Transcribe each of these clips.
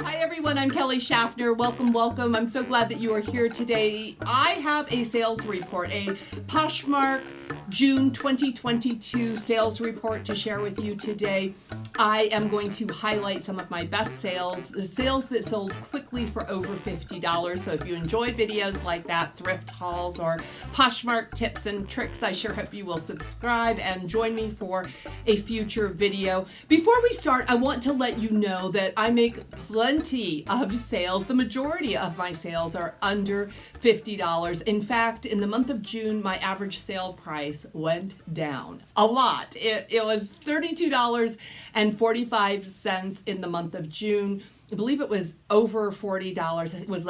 Hi everyone, I'm Kelly Schaffner. Welcome. I'm so glad that you are here today. I have a sales report, a Poshmark June 2022 sales report to share with you today. I am going to highlight some of my best sales, the sales that sold quickly for over $50. So if you enjoy videos like that, thrift hauls or Poshmark tips and tricks, I sure hope you will subscribe and join me for a future video. Before we start, I want to let you know that I make plenty of sales. The majority of my sales are under $50. In fact, in the month of June, my average sale price went down a lot. It was $32.45 in the month of June. I believe it was over $40. It was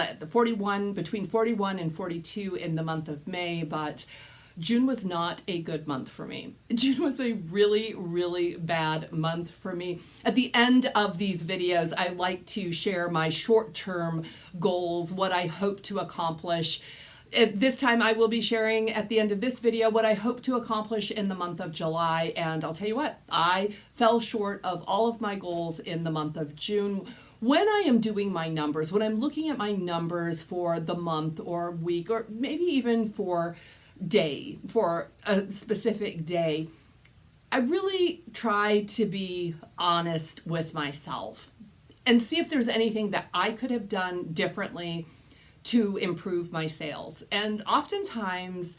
between 41 and 42 in the month of May, but June was not a good month for me. June was a really, really bad month for me. At the end of these videos, I like to share my short-term goals, what I hope to accomplish. At this time, I will be sharing at the end of this video what I hope to accomplish in the month of July. And I'll tell you what, I fell short of all of my goals in the month of June. When I am doing my numbers, when I'm looking at my numbers for the month or week, or maybe even for a specific day, I really try to be honest with myself and see if there's anything that I could have done differently to improve my sales. And oftentimes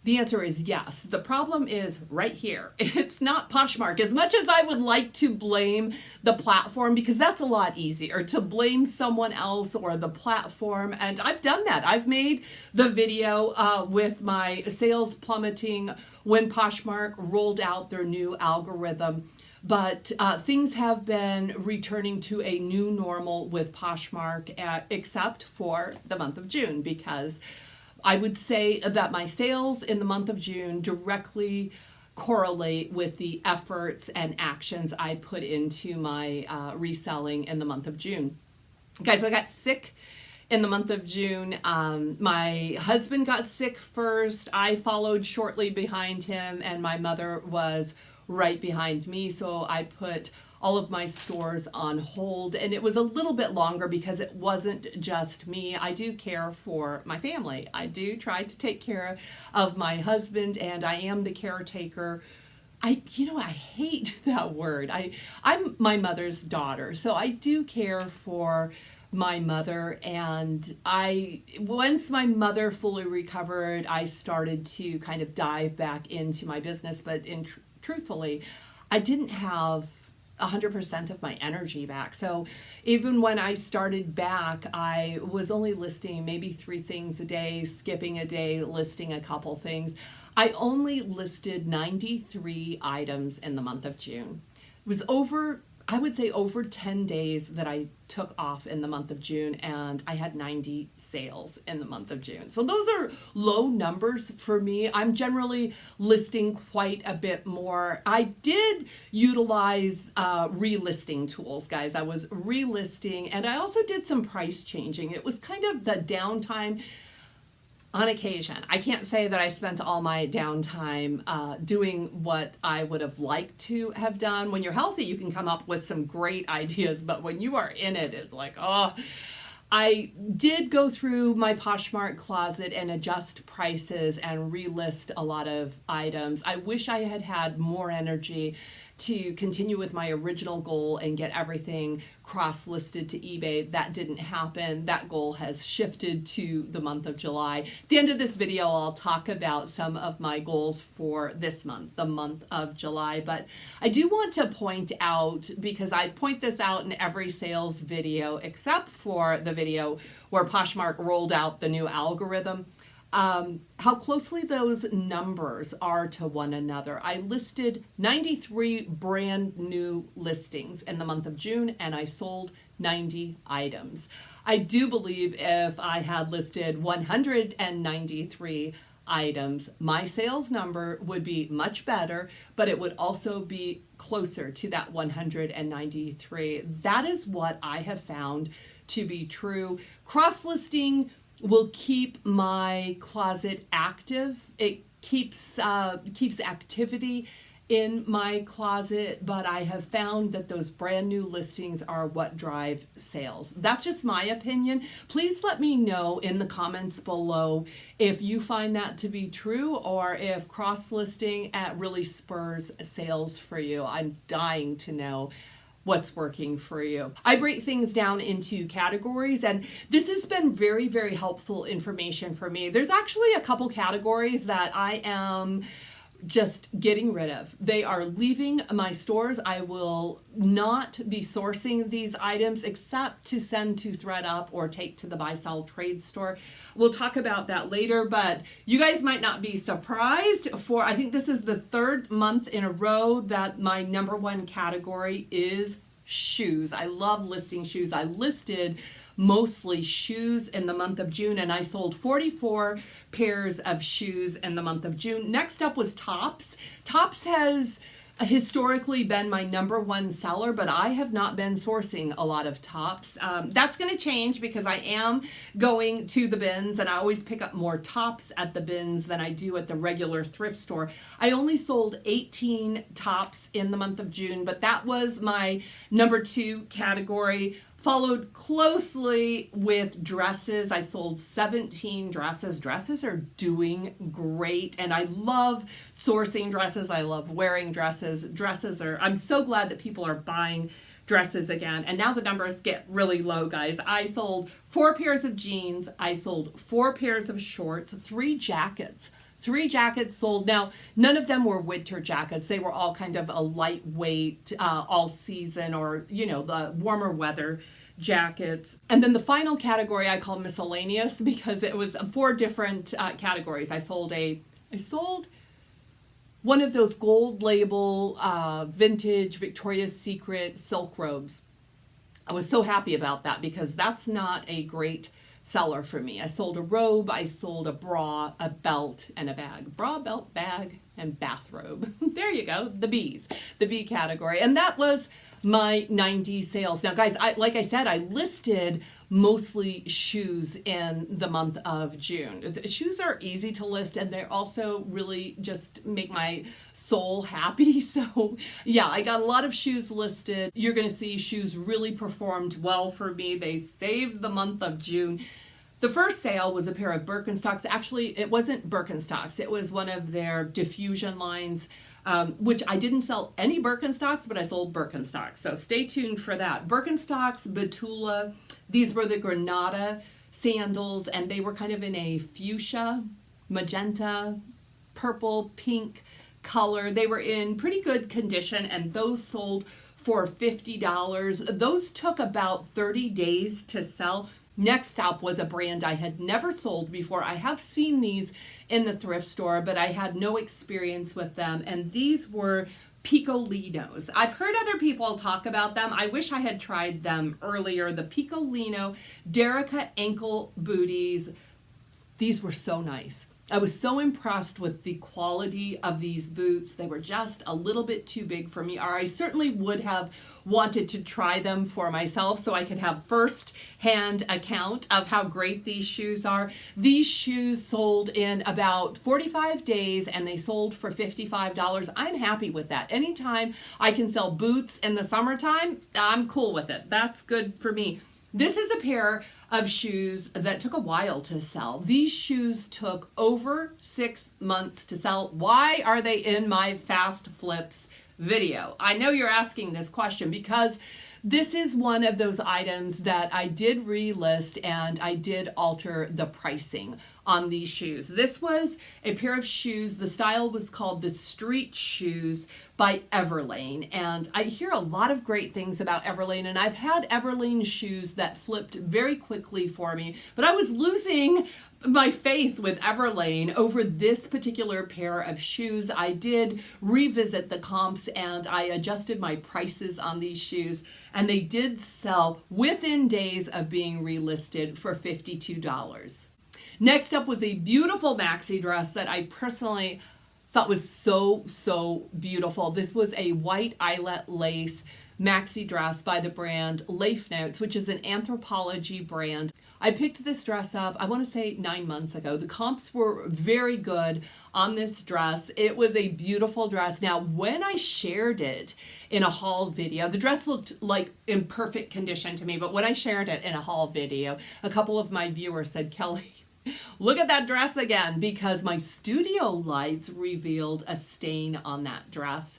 the answer is yes. The problem is right here. It's not Poshmark. As much as I would like to blame the platform, because that's a lot easier to blame someone else or the platform. And I've done that. I've made the video with my sales plummeting when Poshmark rolled out their new algorithm. But things have been returning to a new normal with Poshmark, except for the month of June, because I would say that my sales in the month of June directly correlate with the efforts and actions I put into my reselling in the month of June. Guys, I got sick in the month of June. My husband got sick first. I followed shortly behind him, and my mother was right behind me. So I put all of my stores on hold, and it was a little bit longer because it wasn't just me. I do care for my family. I do try to take care of my husband, and I am the caretaker. I hate that word. I'm my mother's daughter, so I do care for my mother. And once my mother fully recovered, I started to kind of dive back into my business. But truthfully, I didn't have 100% of my energy back. So even when I started back, I was only listing maybe 3 things a day, skipping a day, listing a couple things. I only listed 93 items in the month of June. It was over 10 days that I took off in the month of June, and I had 90 sales in the month of June. So those are low numbers for me. I'm generally listing quite a bit more. I did utilize relisting tools, guys. I was relisting, and I also did some price changing. It was kind of the downtime. On occasion, I can't say that I spent all my downtime doing what I would have liked to have done. When you're healthy, you can come up with some great ideas, but when you are in it, it's like, oh. I did go through my Poshmark closet and adjust prices and relist a lot of items. I wish I had had more energy to continue with my original goal and get everything cross-listed to eBay. That didn't happen. That goal has shifted to the month of July. At the end of this video, I'll talk about some of my goals for this month, the month of July. But I do want to point out, because I point this out in every sales video, except for the video where Poshmark rolled out the new algorithm, how closely those numbers are to one another. I listed 93 brand new listings in the month of June, and I sold 90 items. I do believe if I had listed 193 items, my sales number would be much better, but it would also be closer to that 193. That is what I have found to be true. Cross-listing will keep my closet active. It keeps activity in my closet, but I have found that those brand new listings are what drive sales. That's just my opinion. Please let me know in the comments below if you find that to be true or if cross-listing really spurs sales for you. I'm dying to know what's working for you. I break things down into categories, and this has been very, very helpful information for me. There's actually a couple categories that I am just getting rid of. They are leaving my stores. I will not be sourcing these items except to send to ThredUp or take to the buy sell trade store. We'll talk about that later, but you guys might not be surprised I think this is the third month in a row that my number one category is shoes. I love listing shoes. I listed mostly shoes in the month of June, and I sold 44 pairs of shoes in the month of June. Next up was tops. Tops has historically been my number one seller, but I have not been sourcing a lot of tops. That's going to change because I am going to the bins, and I always pick up more tops at the bins than I do at the regular thrift store. I only sold 18 tops in the month of June, but that was my number two category. Followed closely with dresses. I sold 17 dresses. Dresses are doing great, and I love sourcing dresses. I love wearing dresses. I'm so glad that people are buying dresses again. And now the numbers get really low, guys. I sold 4 pairs of jeans. I sold 4 pairs of shorts, 3 jackets. 3 jackets sold. Now, none of them were winter jackets. They were all kind of a lightweight, all season or, the warmer weather jackets. And then the final category I call miscellaneous because it was 4 different categories. I sold one of those gold label vintage Victoria's Secret silk robes. I was so happy about that because that's not a great seller for me. I sold a robe, I sold a bra, a belt, and a bag. Bra, belt, bag, and bathrobe. There you go, the B category. And that was my 90 sales. Now, guys, like I said, I listed mostly shoes in the month of June. Shoes are easy to list, and they also really just make my soul happy. So yeah, I got a lot of shoes listed. You're going to see shoes really performed well for me. They saved the month of June. The first sale was a pair of Birkenstocks. Actually, it wasn't Birkenstocks. It was one of their diffusion lines, which I didn't sell any Birkenstocks, but I sold Birkenstocks. So stay tuned for that. Birkenstocks, Betula, these were the Granada sandals, and they were kind of in a fuchsia, magenta, purple, pink color. They were in pretty good condition, and those sold for $50. Those took about 30 days to sell. Next up was a brand I had never sold before. I have seen these in the thrift store, but I had no experience with them. And these were Picolinos. I've heard other people talk about them. I wish I had tried them earlier. The Picolino Derica ankle booties. These were so nice. I was so impressed with the quality of these boots. They were just a little bit too big for me, or I certainly would have wanted to try them for myself so I could have first-hand account of how great these shoes are. These shoes sold in about 45 days, and they sold for $55. I'm happy with that. Anytime I can sell boots in the summertime, I'm cool with it. That's good for me. This is a pair of shoes that took a while to sell. These shoes took over 6 months to sell. Why are they in my Fast Flips video? I know you're asking this question because this is one of those items that I did relist and I did alter the pricing on these shoes. This was a pair of shoes. The style was called the Street Shoes by Everlane. And I hear a lot of great things about Everlane, and I've had Everlane shoes that flipped very quickly for me, but I was losing my faith with Everlane over this particular pair of shoes. I did revisit the comps and I adjusted my prices on these shoes, and they did sell within days of being relisted for $52. Next up was a beautiful maxi dress that I personally thought was so beautiful. This was a white eyelet lace maxi dress by the brand Leif Notes, which is an Anthropologie brand. I picked this dress up, I want to say 9 months ago. The comps were very good on this dress. It was a beautiful dress. Now, when I shared it in a haul video, the dress looked like in perfect condition to me, but when I shared it in a haul video, a couple of my viewers said, Kelly, look at that dress again, because my studio lights revealed a stain on that dress,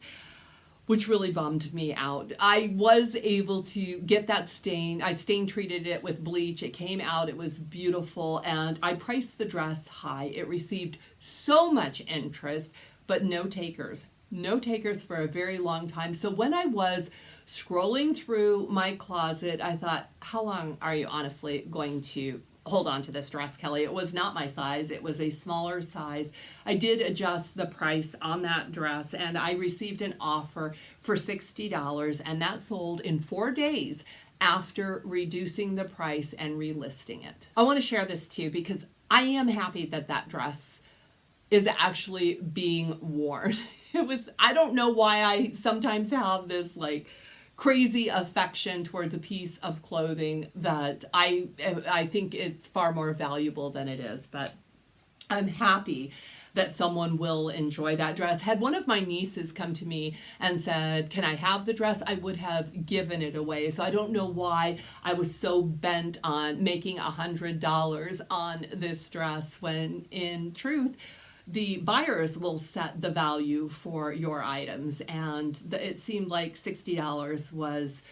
which really bummed me out. I was able to get that stain. I stain treated it with bleach. It came out. It was beautiful. And I priced the dress high. It received so much interest, but no takers. No takers for a very long time. So when I was scrolling through my closet, I thought, how long are you honestly going to hold on to this dress, Kelly? It was not my size. It was a smaller size. I did adjust the price on that dress, and I received an offer for $60, and that sold in 4 days after reducing the price and relisting it. I want to share this too, because I am happy that that dress is actually being worn. I don't know why I sometimes have this like crazy affection towards a piece of clothing that I think it's far more valuable than it is, but I'm happy that someone will enjoy that dress. Had one of my nieces come to me and said, can I have the dress? I would have given it away. So I don't know why I was so bent on making $100 on this dress, when in truth, the buyers will set the value for your items, and it seemed like $60 was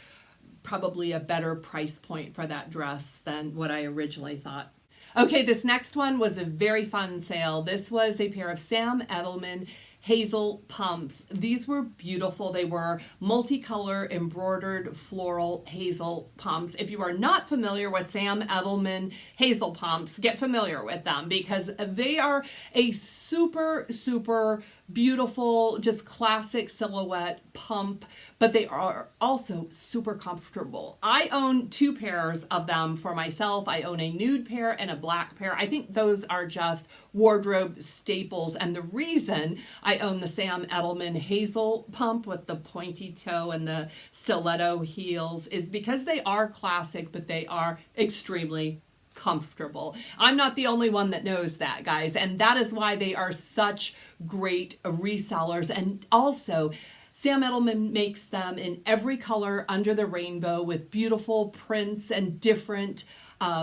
probably a better price point for that dress than what I originally thought. Okay, this next one was a very fun sale. This was a pair of Sam Edelman hazel pumps. These were beautiful. They were multicolor embroidered floral hazel pumps. If you are not familiar with Sam Edelman hazel pumps, get familiar with them, because they are a super, super beautiful, just classic silhouette pump, but they are also super comfortable. I own 2 pairs of them for myself. I own a nude pair and a black pair. I think those are just wardrobe staples, and the reason I own the Sam Edelman hazel pump with the pointy toe and the stiletto heels is because they are classic, but they are extremely comfortable. I'm not the only one that knows that, guys, and that is why they are such great resellers. And also, Sam Edelman makes them in every color under the rainbow with beautiful prints and different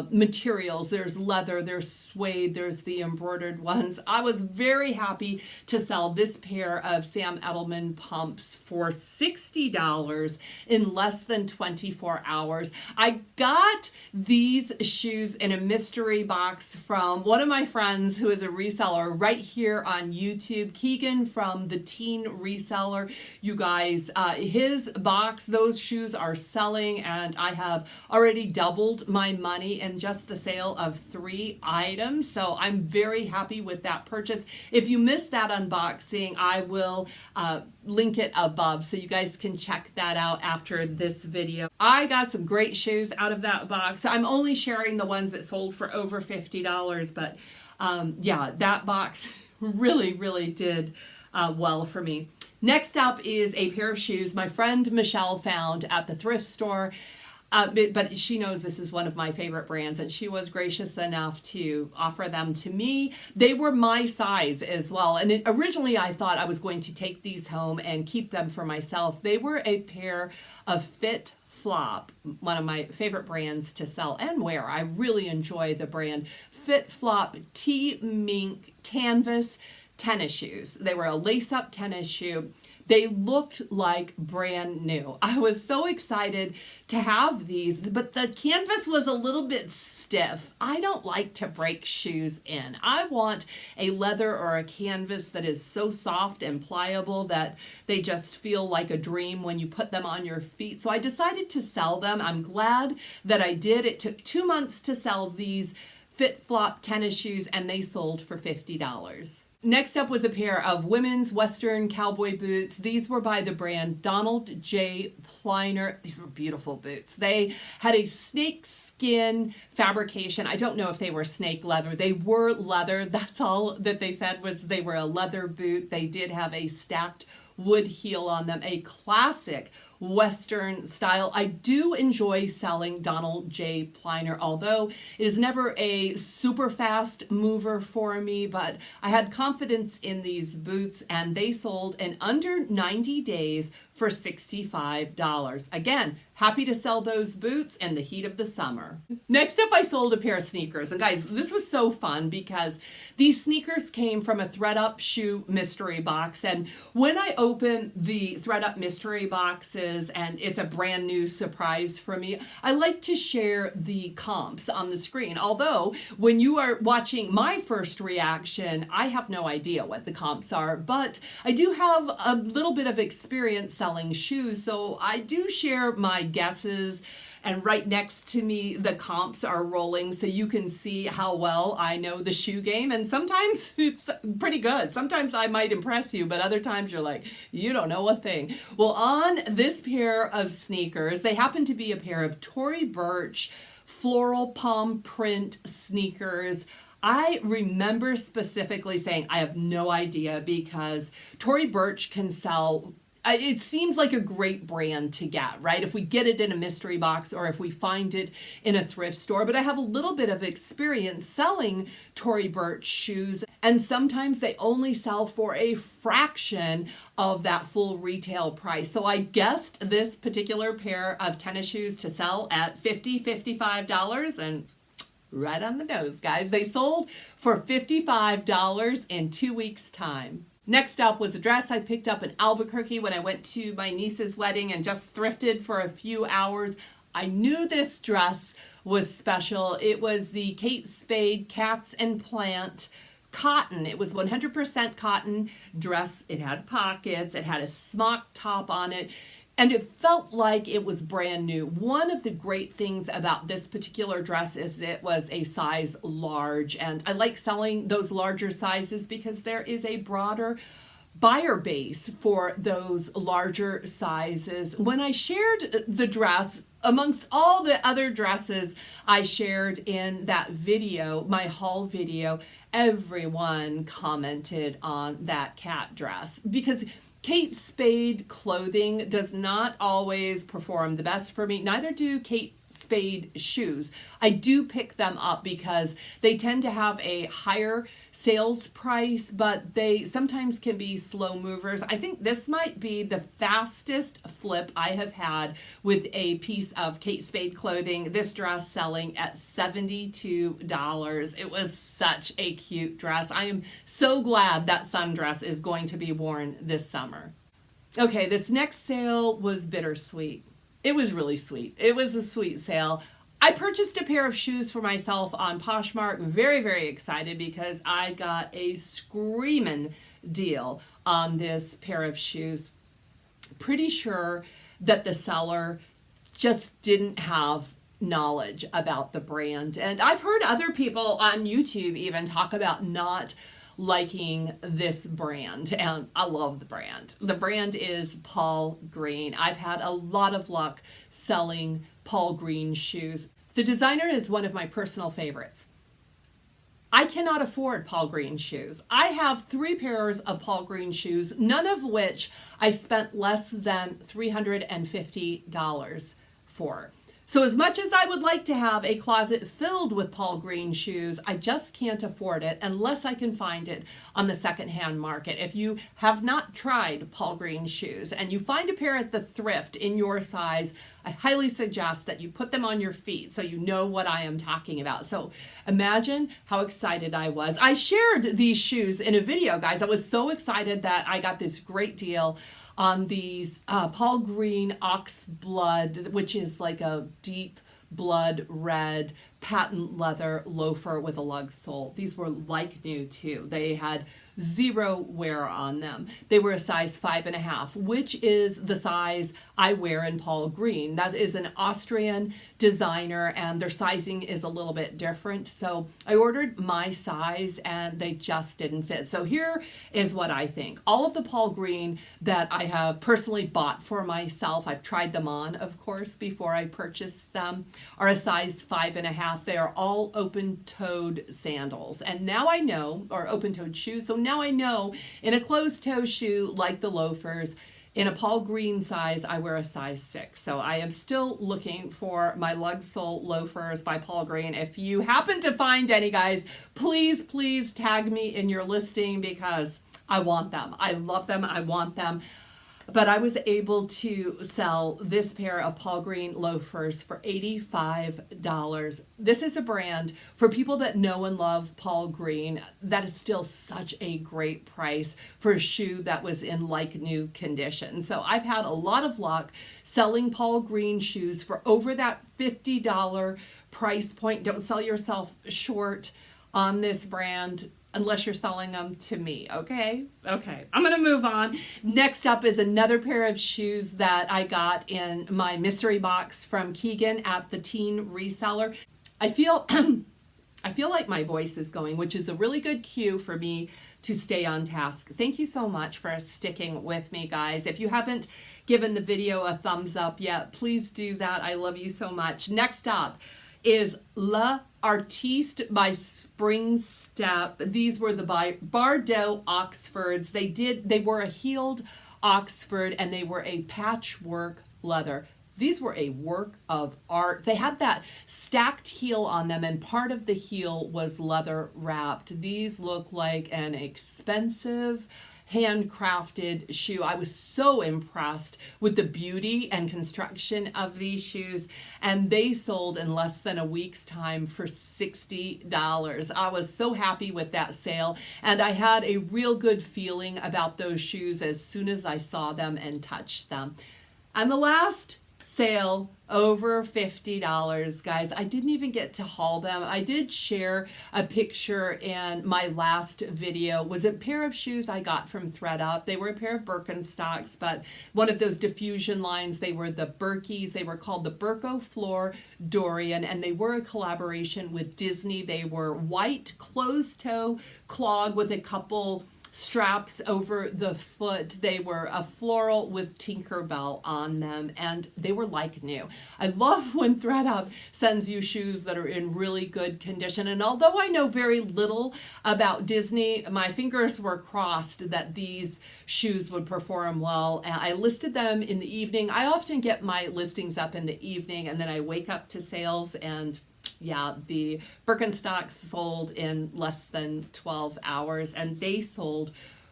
materials. There's leather, there's suede, there's the embroidered ones. I was very happy to sell this pair of Sam Edelman pumps for $60 in less than 24 hours. I got these shoes in a mystery box from one of my friends who is a reseller right here on YouTube, Keegan from The Teen Reseller. You guys, his box, those shoes are selling, and I have already doubled my money in just the sale of 3 items. So I'm very happy with that purchase. If you missed that unboxing, I will link it above so you guys can check that out after this video. I got some great shoes out of that box. I'm only sharing the ones that sold for over $50, but yeah, that box really, really did well for me. Next up is a pair of shoes my friend Michelle found at the thrift store. But she knows this is one of my favorite brands, and she was gracious enough to offer them to me. They were my size as well. And originally I thought I was going to take these home and keep them for myself. They were a pair of Fit Flop, one of my favorite brands to sell and wear. I really enjoy the brand. Fit Flop T-Mink canvas tennis shoes. They were a lace-up tennis shoe. They looked like brand new. I was so excited to have these, but the canvas was a little bit stiff. I don't like to break shoes in. I want a leather or a canvas that is so soft and pliable that they just feel like a dream when you put them on your feet. So I decided to sell them. I'm glad that I did. It took 2 months to sell these Fit Flop tennis shoes, and they sold for $50. Next up was a pair of women's Western cowboy boots. These were by the brand Donald J. Pliner. These were beautiful boots. They had a snake skin fabrication. I don't know if they were snake leather. They were leather. That's all that they said, was they were a leather boot. They did have a stacked wood heel on them, a classic Western style. I do enjoy selling Donald J. Pliner, although it is never a super fast mover for me, but I had confidence in these boots and they sold in under 90 days for $65. Again, happy to sell those boots in the heat of the summer. Next up, I sold a pair of sneakers. And guys, this was so fun because these sneakers came from a ThredUp shoe mystery box. And when I open the ThredUp mystery boxes and it's a brand new surprise for me, I like to share the comps on the screen. Although when you are watching my first reaction, I have no idea what the comps are, but I do have a little bit of experience selling shoes, so I do share my guesses, and right next to me the comps are rolling so you can see how well I know the shoe game. And sometimes it's pretty good. Sometimes I might impress you, but other times you're like, you don't know a thing. Well, on this pair of sneakers, they happen to be a pair of Tory Burch floral palm print sneakers. I remember specifically saying I have no idea because Tory Burch can sell, it seems like a great brand to get, right? If we get it in a mystery box or if we find it in a thrift store. But I have a little bit of experience selling Tory Burch shoes, and sometimes they only sell for a fraction of that full retail price. So I guessed this particular pair of tennis shoes to sell at $55, and right on the nose, guys. They sold for $55 in 2 weeks' time. Next up was a dress I picked up in Albuquerque when I went to my niece's wedding and just thrifted for a few hours. I knew this dress was special. It was the Kate Spade Cats and Plant cotton. It was 100% cotton dress. It had pockets. It had a smock top on it. And it felt like it was brand new. One of the great things about this particular dress is it was a size large. And I like selling those larger sizes because there is a broader buyer base for those larger sizes. When I shared the dress, amongst all the other dresses I shared in that video, my haul video, everyone commented on that cat dress because Kate Spade clothing does not always perform the best for me. Neither do Kate Spade shoes. I do pick them up because they tend to have a higher sales price, but they sometimes can be slow movers. I think this might be the fastest flip I have had with a piece of Kate Spade clothing. This dress selling at $72. It was such a cute dress. I am so glad that sundress is going to be worn this summer. Okay, this next sale was bittersweet. It was really sweet. It was a sweet sale. I purchased a pair of shoes for myself on Poshmark. Very, very excited because I got a screaming deal on this pair of shoes. Pretty sure that the seller just didn't have knowledge about the brand. And I've heard other people on YouTube even talk about not liking this brand, and I love the brand. The brand is Paul Green. I've had a lot of luck selling Paul Green shoes. The designer is one of my personal favorites. I cannot afford Paul Green shoes. I have 3 pairs of Paul Green shoes, none of which I spent less than $350 for. So as much as I would like to have a closet filled with Paul Green shoes, I just can't afford it unless I can find it on the secondhand market. If you have not tried Paul Green shoes and you find a pair at the thrift in your size, I highly suggest that you put them on your feet so you know what I am talking about. So imagine how excited I was. I shared these shoes in a video, guys. I was so excited that I got this great deal on these Paul Green Ox Blood, which is like a deep blood red patent leather loafer with a lug sole. These were like new too. They had 0 wear on them. They were a size 5.5, which is the size I wear in Paul Green. That is an Austrian designer and their sizing is a little bit different. So I ordered my size and they just didn't fit. So here is what I think. All of the Paul Green that I have personally bought for myself, I've tried them on, of course, before I purchased them, are a size 5.5. They are all open-toed sandals. And now I know, or open-toed shoes, so now I know in a closed-toe shoe like the loafers, In a Paul Green size, I wear a size 6. So I am still looking for my lug sole loafers by Paul Green. If you happen to find any, guys, please tag me in your listing because I want them. I love them. I want them. But I was able to sell this pair of Paul Green loafers for $85. This is a brand for people that know and love Paul Green. That is still such a great price for a shoe that was in like new condition. So I've had a lot of luck selling Paul Green shoes for over that $50 price point. Don't sell yourself short on this brand unless you're selling them to me, okay? Okay, I'm gonna move on. Next up is another pair of shoes that I got in my mystery box from Keegan at the Teen Reseller. I feel like my voice is going, which is a really good cue for me to stay on task. Thank you so much for sticking with me, guys. If you haven't given the video a thumbs up yet, please do that. I love you so much. Next up is L'Artiste by Spring Step. These were the Bardot Oxfords. They were a heeled Oxford and they were a patchwork leather. These were a work of art. They had that stacked heel on them and part of the heel was leather wrapped. These look like an expensive handcrafted shoe. I was so impressed with the beauty and construction of these shoes, and they sold in less than a week's time for $60. I was so happy with that sale, and I had a real good feeling about those shoes as soon as I saw them and touched them. And the last sale, over $50, guys. I didn't even get to haul them. I did share a picture in my last video. It was a pair of shoes I got from thredUP. They were a pair of Birkenstocks, but one of those diffusion lines. They were the Birkies. They were called the Birko Floor Dorian, and they were a collaboration with Disney. They were white closed-toe clog with a couple straps over the foot. They were a floral with Tinkerbell on them, and they were like new. I love when thredUP sends you shoes that are in really good condition, and although I know very little about Disney, my fingers were crossed that these shoes would perform well. And I listed them in the evening. I often get my listings up in the evening, and then I wake up to sales, and yeah, the Birkenstocks sold in less than 12 hours, and they sold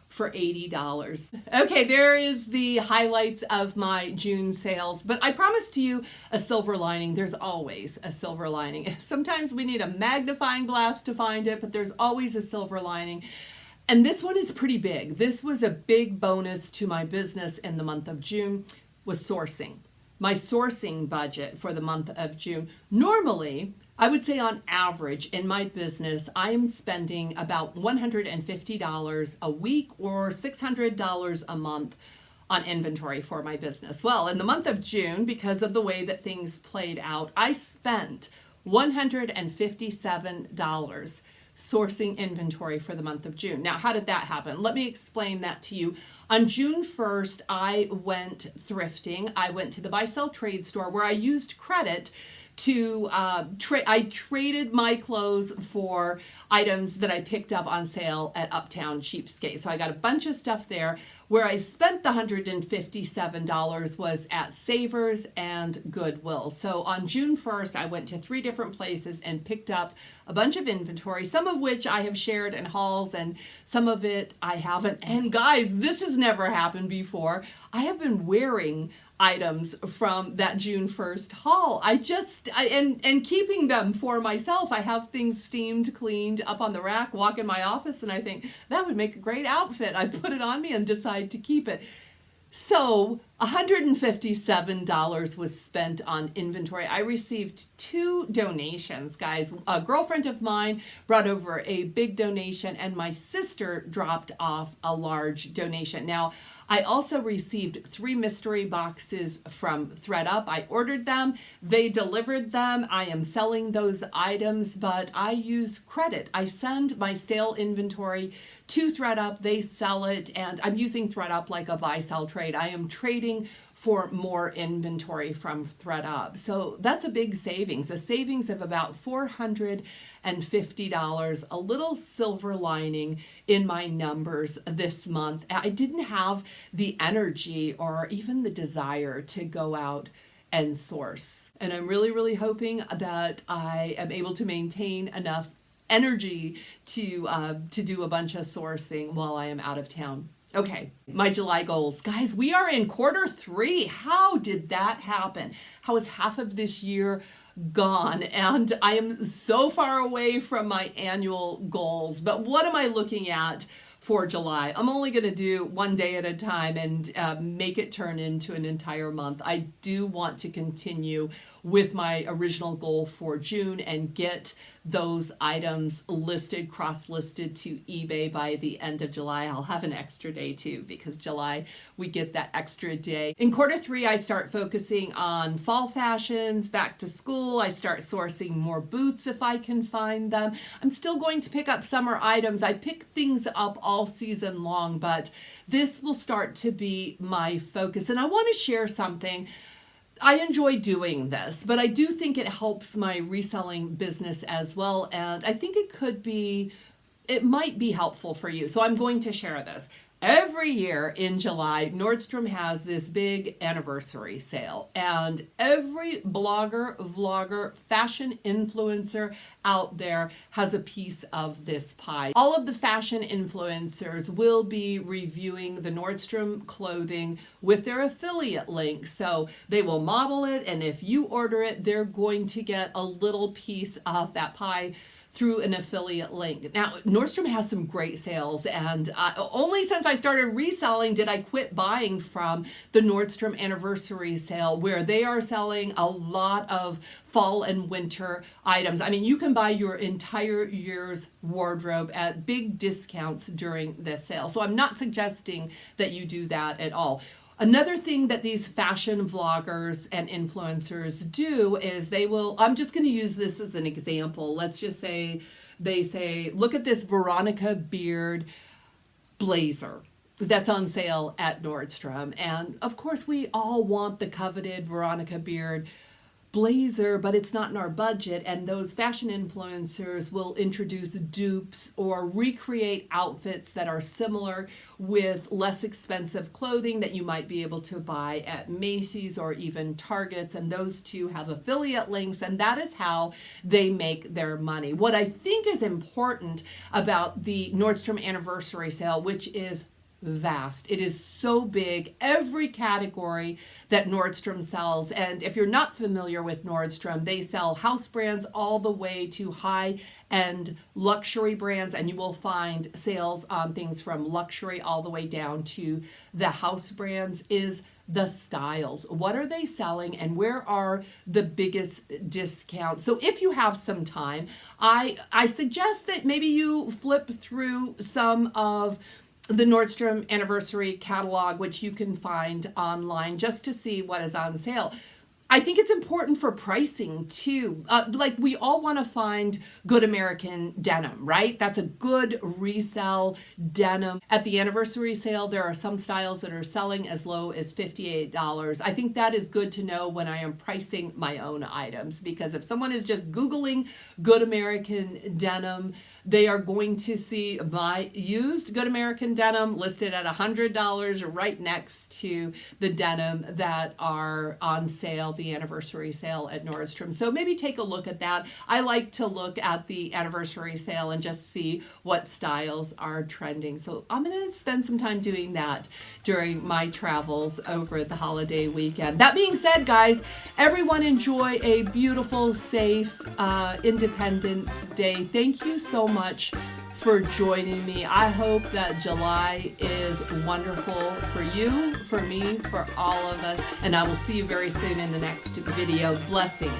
for $80. Okay, there is the highlights of my June sales, but I promised you a silver lining. There's always a silver lining. Sometimes we need a magnifying glass to find it, but there's always a silver lining. And this one is pretty big. This was a big bonus to my business in the month of June, was sourcing. My sourcing budget for the month of June. Normally, I would say on average in my business, I am spending about $150 a week or $600 a month on inventory for my business. Well, in the month of June, because of the way that things played out, I spent $157 sourcing inventory for the month of June. Now, how did that happen? Let me explain that to you. On June 1st, I went thrifting. I went to the Buy Sell Trade store where I used credit to I traded my clothes for items that I picked up on sale at Uptown Cheapskate. So I got a bunch of stuff there. Where I spent the $157 was at Savers and Goodwill. So on June 1st, I went to 3 different places and picked up a bunch of inventory, some of which I have shared in hauls and some of it I haven't. And guys, this has never happened before. I have been wearing items from that June 1st haul. And keeping them for myself. I have things steamed, cleaned up on the rack, walk in my office, and I think that would make a great outfit. I put it on me and decide to keep it. So $157 was spent on inventory. I received 2 donations, guys. A girlfriend of mine brought over a big donation, and my sister dropped off a large donation. Now, I also received 3 mystery boxes from thredUP. I ordered them. They delivered them. I am selling those items, but I use credit. I send my stale inventory to thredUP. They sell it, and I'm using thredUP like a buy-sell trade. I am trading waiting for more inventory from thredUP. So that's a big savings, a savings of about $450, a little silver lining in my numbers this month. I didn't have the energy or even the desire to go out and source. And I'm really, really hoping that I am able to maintain enough energy to do a bunch of sourcing while I am out of town. Okay, my July goals. Guys, we are in Q3. How did that happen? How is half of this year gone? And I am so far away from my annual goals. But what am I looking at for July? I'm only going to do one day at a time and make it turn into an entire month. I do want to continue with my original goal for June and get those items listed, cross-listed to eBay by the end of July. I'll have an extra day too, because July we get that extra day. In Q3, I start focusing on fall fashions, back to school. I start sourcing more boots if I can find them. I'm still going to pick up summer items. I pick things up all season long, but this will start to be my focus. And I want to share something. I enjoy doing this, but I do think it helps my reselling business as well. And I think it might be helpful for you. So I'm going to share this. Every year in July, Nordstrom has this big anniversary sale, and every blogger, vlogger, fashion influencer out there has a piece of this pie. All of the fashion influencers will be reviewing the Nordstrom clothing with their affiliate link. So they will model it, and if you order it, they're going to get a little piece of that pie through an affiliate link. Now, Nordstrom has some great sales, and only since I started reselling did I quit buying from the Nordstrom anniversary sale, where they are selling a lot of fall and winter items. I mean, you can buy your entire year's wardrobe at big discounts during this sale. So I'm not suggesting that you do that at all. Another thing that these fashion vloggers and influencers do is I'm just going to use this as an example. Let's just say they say, look at this Veronica Beard blazer that's on sale at Nordstrom. And of course, we all want the coveted Veronica Beard blazer, but it's not in our budget, and those fashion influencers will introduce dupes or recreate outfits that are similar with less expensive clothing that you might be able to buy at Macy's or even Target's, and those two have affiliate links, and that is how they make their money. What I think is important about the Nordstrom anniversary sale, which is vast. It is so big, every category that Nordstrom sells. And if you're not familiar with Nordstrom, they sell house brands all the way to high-end luxury brands, and you will find sales on things from luxury all the way down to the house brands. Is the styles. What are they selling, and where are the biggest discounts? So if you have some time, I suggest that maybe you flip through some of the Nordstrom anniversary catalog, which you can find online, just to see what is on sale. I think it's important for pricing too. Like, we all want to find good American denim, right? That's a good resell denim. At the anniversary sale, there are some styles that are selling as low as $58. I think that is good to know when I am pricing my own items, because if someone is just Googling good American denim, they are going to see my used good American denim listed at $100 right next to the denim that are on sale, the anniversary sale at Nordstrom. So maybe take a look at that. I like to look at the anniversary sale and just see what styles are trending. So I'm going to spend some time doing that during my travels over the holiday weekend. That being said, guys, everyone enjoy a beautiful, safe Independence Day. Thank you so much for joining me. I hope that July is wonderful for you, for me, for all of us, and I will see you very soon in the next video. Blessings.